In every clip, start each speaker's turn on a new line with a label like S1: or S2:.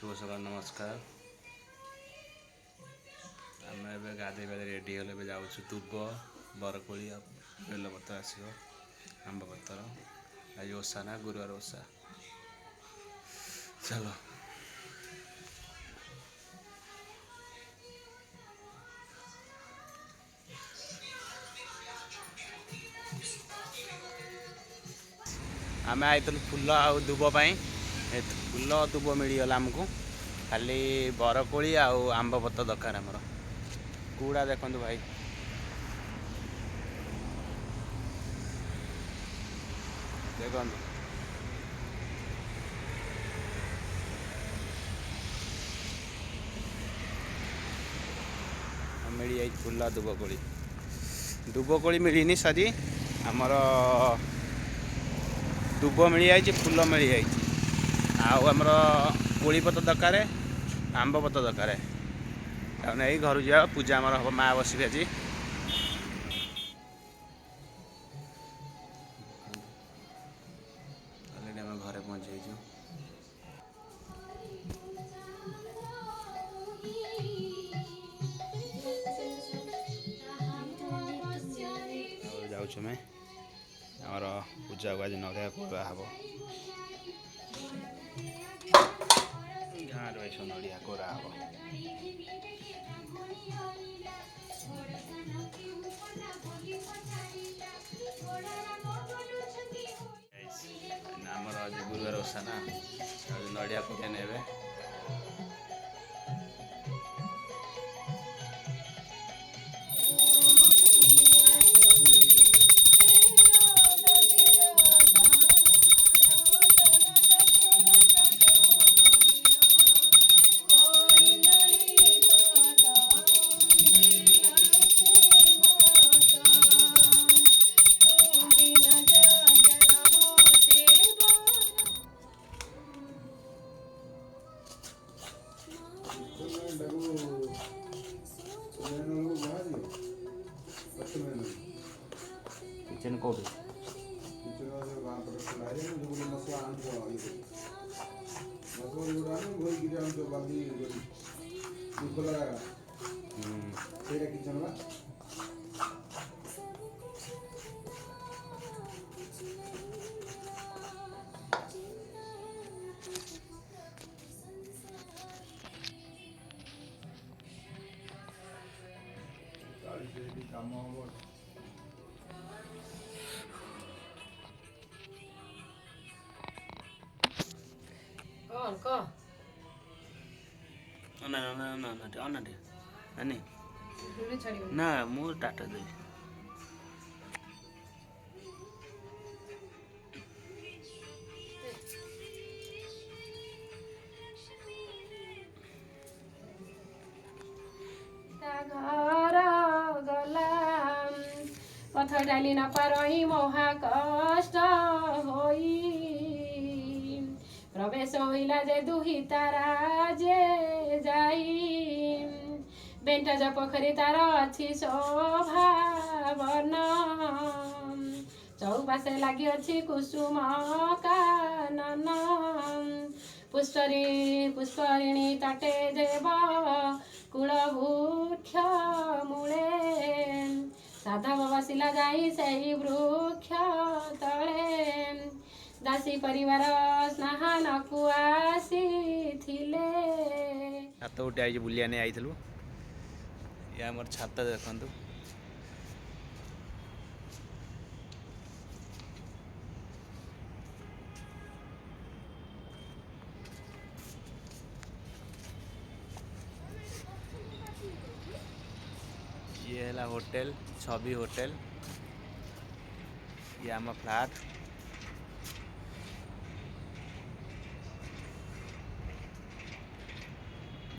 S1: शुभ सकाल नमस्कार। आम ए गाधे बाधे रेडी हेल्ले जाऊँ दुब बरकोली बेलपत्र आसो आंब पतर आज ओषा ना गुरुवार ओषा चलो आम आई फूल आ दुबपाई फूल दुब मिलगला आमको खाली बरकोली आंब पत्र दरकार आमर कूड़ा देखु भाई देखु मिल जाए फूल दुबकोली मिलनी सरी आमर दुब मिल जाए फूल मिल जाए आमर कोली पत्र दरकार आंब पत्र दरकार नहीं घर जा पूजा आमर हम माँ बस आज ऑलरेडी आम घरे पहुँचे जाऊँ मैं आमर पूजा को आज नड़िया कोराब गाँव रही नड़िया कोराब आमर आज गुरुवार ओषा ना नड़िया पूजा ने किचन कोड काम ना मु टाटा दे
S2: पथ डाली न पारही महा कष्ट होई प्रवेश होइला जे दुही तारा जे जाई बेंटा जा पोखरी तार अच्छी शोभा बन चौपाशे लगी अच्छी कुसुम कानन पुष्परिणी तटे देव कूलभूक्ष मूले साधव बसिला जाई सही वृक्ष तले दासी परिवार स्नान को आसीथिले
S1: छात उठे आई बुलिया नहीं आईलु या मोर छात देखु ये है होटल छवि होटल ये आम फ्लैट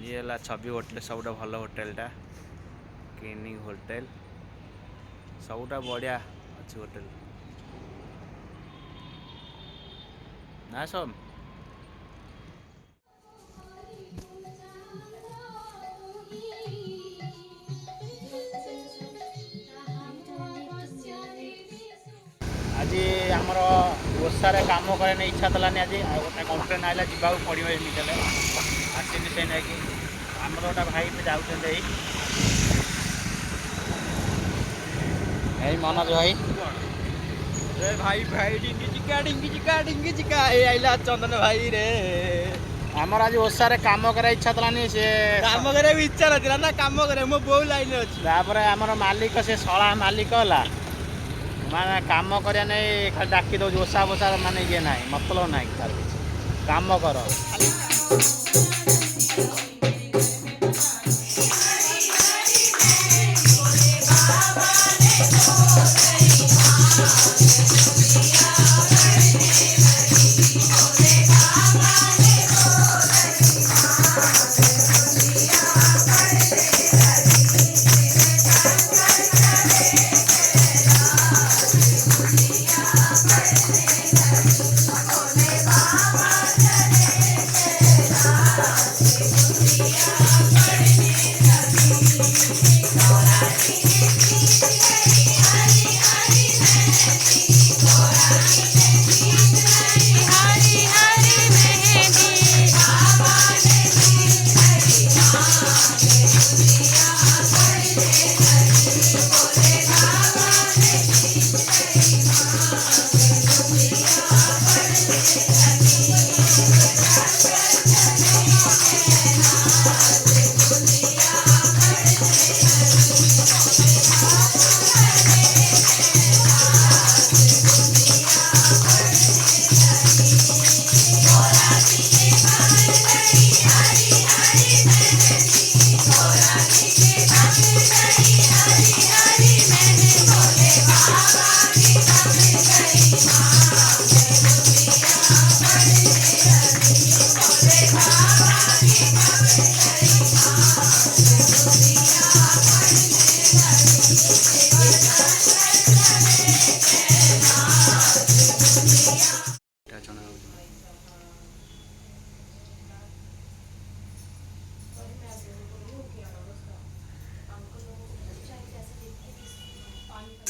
S1: ये है छवि होटल सबुटा भल होटेलटा किंग होटल सबुटा बढ़िया अच्छी होटल ना सब आज आमर ओषार कम करें इच्छा थी आज गोटे कम्प्लेन आएगा जावाक पड़ो एमती ଆସିନି ସେ ନେଇକି ଆମର ଗୋଟେ ଭାଇ ବି ଯାଉଛନ୍ତି ଏଇ ମନୋଜ ଭାଇ
S3: रे भाई भाई डिंगी चिका ए आइला चंदन भाई रे
S1: ଆମର ଆଜି ଓଷାରେ କାମ କରିବା ଇଚ୍ଛା ଥିଲାନି ସେ
S3: काम करे इच्छा नथिला ना काम करे मो बोउ लाइन अछि
S1: ତାପରେ ଆମର ମାଲିକ ସେ ଶଳା ମାଲିକ ହେଲା ମାନେ କାମ କରିବା ନେଇ ଖାଲି ଡାକି ଦେଉଛି ଓଷା ବୋଷା ମାନେ ଇଏ ନାହିଁ ମତଲବ ନାହିଁ ତାର କିଛି କାମ କର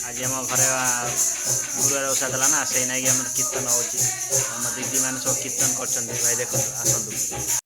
S1: आज आम घरे गुरुवार ओषा था ना से नाकि कीर्तन हो दीदी मैंने सब कीर्तन कर भाई देखो आसतु।